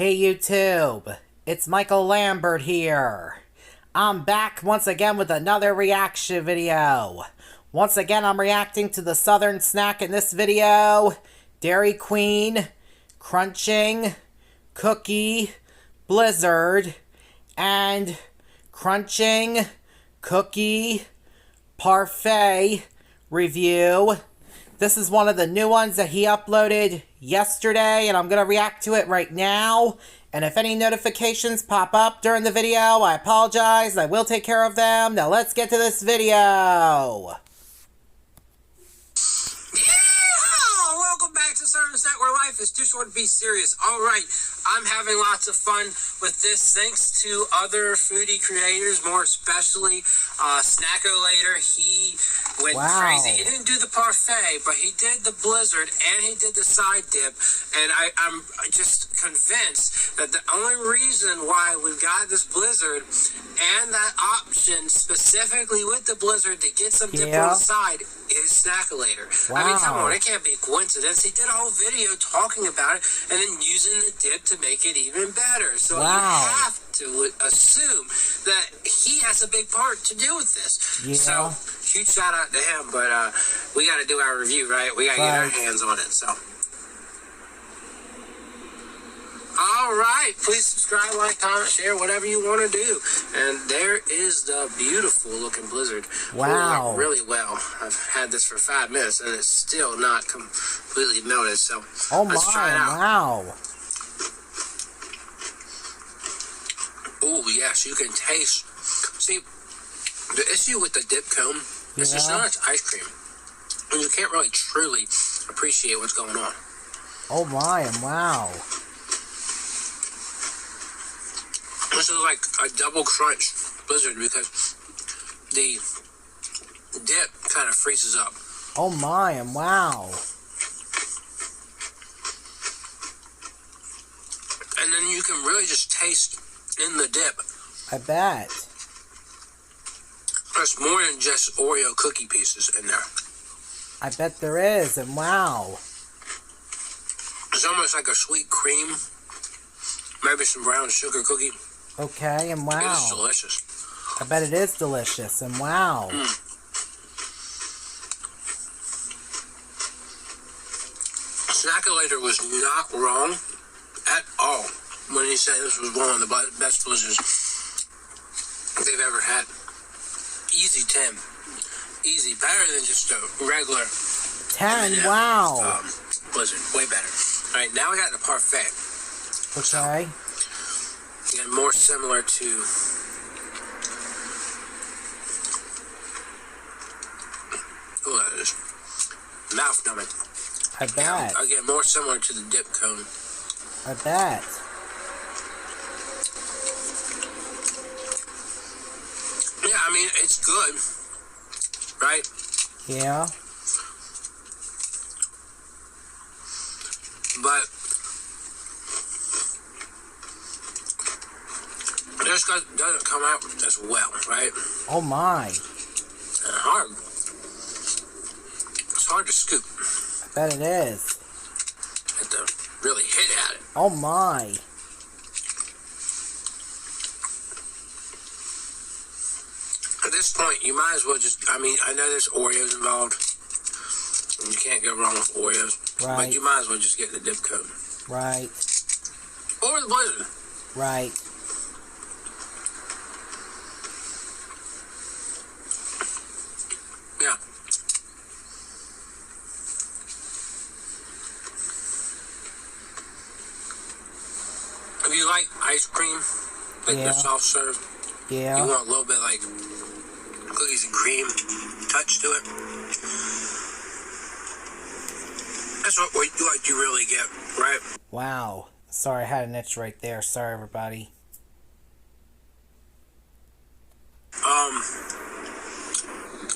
Hey YouTube, it's Michael Lambert here. I'm back once again with another reaction video. Once again, I'm reacting to the southern snack in this video. Dairy Queen, Crunchin, Cookie, Blizzard, and Crunchin, Cookie, Parfait review. This is one of the new ones that he uploaded yesterday, and I'm going to react to it right now. And if any notifications pop up during the video, I apologize. I will take care of them. Now let's get to this video. Welcome back to Southern Snack, where life is too short to be serious. Alright, I'm having lots of fun with this thanks to other foodie creators, more especially Snackolator. He went crazy. He didn't do the Parfait, but he did the Blizzard and he did the side dip. And I'm just convinced that the only reason why we've got this Blizzard and that option specifically with the Blizzard to get some dip on the side is Snackolator. I mean, come on, it can't be a coincidence. He did a whole video talking about it and then using the dip to make it even better. So you have to assume that he has a big part to do with this. So huge shout out to him, but we got to do our review, right? We got to get our hands on it. So all right, please subscribe, like, comment, share, whatever you want to do. And there is the beautiful looking Blizzard. Wow. Really well. I've had this for 5 minutes and it's still not completely melted. So let's try it out. Wow. Oh yes, you can taste. See, the issue with the dip cone is it's not ice cream, and you can't really truly appreciate what's going on. Oh my, wow. This is like a double crunch Blizzard because the dip kind of freezes up. Oh my, wow. And then you can really just taste in the dip. I bet. There's more than just Oreo cookie pieces in there. I bet there is, and wow. It's almost like a sweet cream, maybe some brown sugar cookie. Okay, and wow. It's delicious. I bet it is delicious, and wow. Snackolator was not wrong at all when he said this was one of the best Blizzards they've ever had. Easy 10. Easy. Better than just a regular 10, wow. Blizzard. Way better. Alright, now we got the Parfait. Okay. Again, more similar to that is mouth numbing. I bet. Again, more similar to the dip cone. I bet. Yeah, I mean, it's good, right? Yeah. But this doesn't come out as well, right? Oh my. And hard. It's hard to scoop. I bet it is. You have to really hit at it. Oh my. At this point, you might as well just, I mean, I know there's Oreos involved. And you can't go wrong with Oreos. Right. But you might as well just get the dip cone. Right. Or the Blizzard. Right. Yeah. If you like ice cream, like the soft serve, you want a little bit like cookies and cream touch to it. That's what you really get, right? Wow. Sorry, I had an itch right there. Sorry, everybody.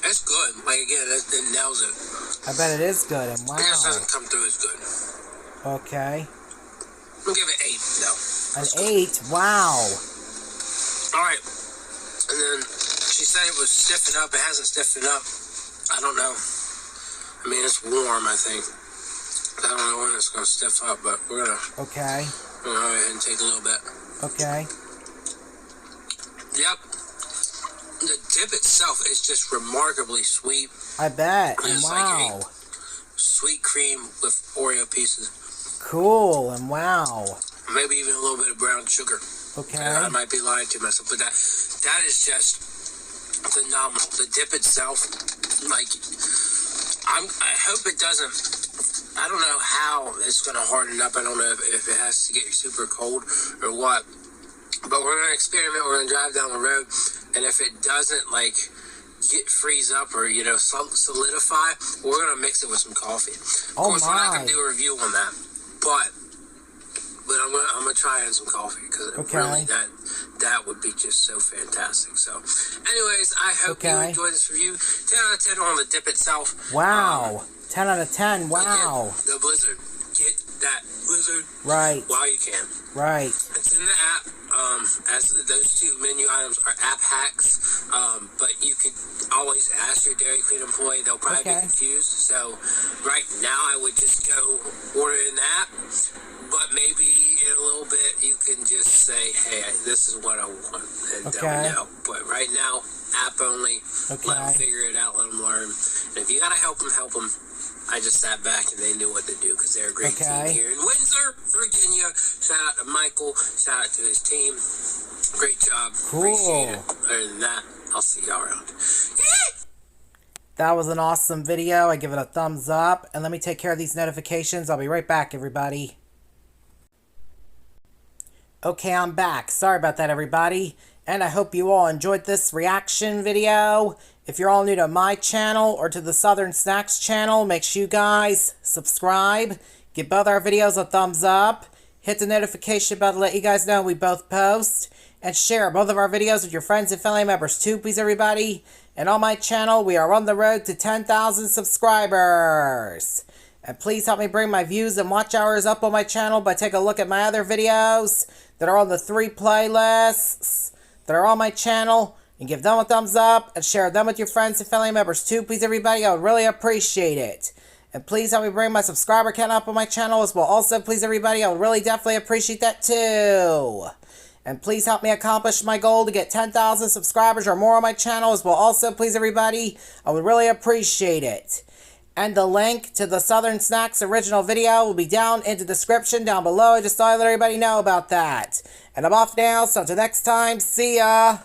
It's good. Like, again, it nails it. I bet it is good, and wow. I guess it doesn't come through as good. Okay. I'll give it 8, though. An 8? Wow. Alright. And then she said it was stiffened up. It hasn't stiffened up. I don't know. I mean, it's warm, I think. I don't know when it's going to stiff up, but we're going to I'll go ahead and take a little bit. Okay. Yep. The dip itself is just remarkably sweet. I bet. It's Wow. like a sweet cream with Oreo pieces. Cool. And wow. Maybe even a little bit of brown sugar. Okay. I might be lying to myself, but that is just phenomenal. The dip itself, like, I hope it doesn't. I don't know how it's going to harden up. I don't know if it has to get super cold or what. But we're going to experiment. We're going to drive down the road, and if it doesn't like freeze up or solidify, we're going to mix it with some coffee. Of course, we're not going to do a review on that, but I'm gonna try on some coffee because really that would be just so fantastic. So, anyways, I hope you enjoyed this review. 10 out of 10 on the dip itself. Wow. 10 out of 10. Wow. Again, the Blizzard. Get that Blizzard. Right. While you can. Right. It's in the app. As those two menu items are app hacks, but you could always ask your Dairy Queen employee. They'll probably be confused. So right now I would just go order in the app, but maybe in a little bit you can just say, hey, this is what I want, and they'll know. But right now, app only. Let them figure it out. Let them learn. And if you gotta help them, help them. I just sat back and they knew what to do because they're a great team here in Windsor, Virginia. Shout out to Michael. Shout out to his team. Great job. Cool. Appreciate it. Other than that, I'll see y'all around. That was an awesome video. I give it a thumbs up. And let me take care of these notifications. I'll be right back, everybody. Okay, I'm back. Sorry about that, everybody. And I hope you all enjoyed this reaction video. If you're all new to my channel or to the Southern Snacks channel, make sure you guys subscribe. Give both our videos a thumbs up. Hit the notification bell to let you guys know we both post. And share both of our videos with your friends and family members too, please, everybody. And on my channel, we are on the road to 10,000 subscribers. And please help me bring my views and watch hours up on my channel by taking a look at my other videos that are on the 3 playlists that are on my channel, and give them a thumbs up and share them with your friends and family members too, please, everybody. I would really appreciate it. And please help me bring my subscriber count up on my channel as well. Also, please, everybody, I would really definitely appreciate that too. And please help me accomplish my goal to get 10,000 subscribers or more on my channel as well. Also, please, everybody, I would really appreciate it. And the link to the Southern Snacks original video will be down in the description down below. I just thought I'd let everybody know about that. And I'm off now, so until next time, see ya!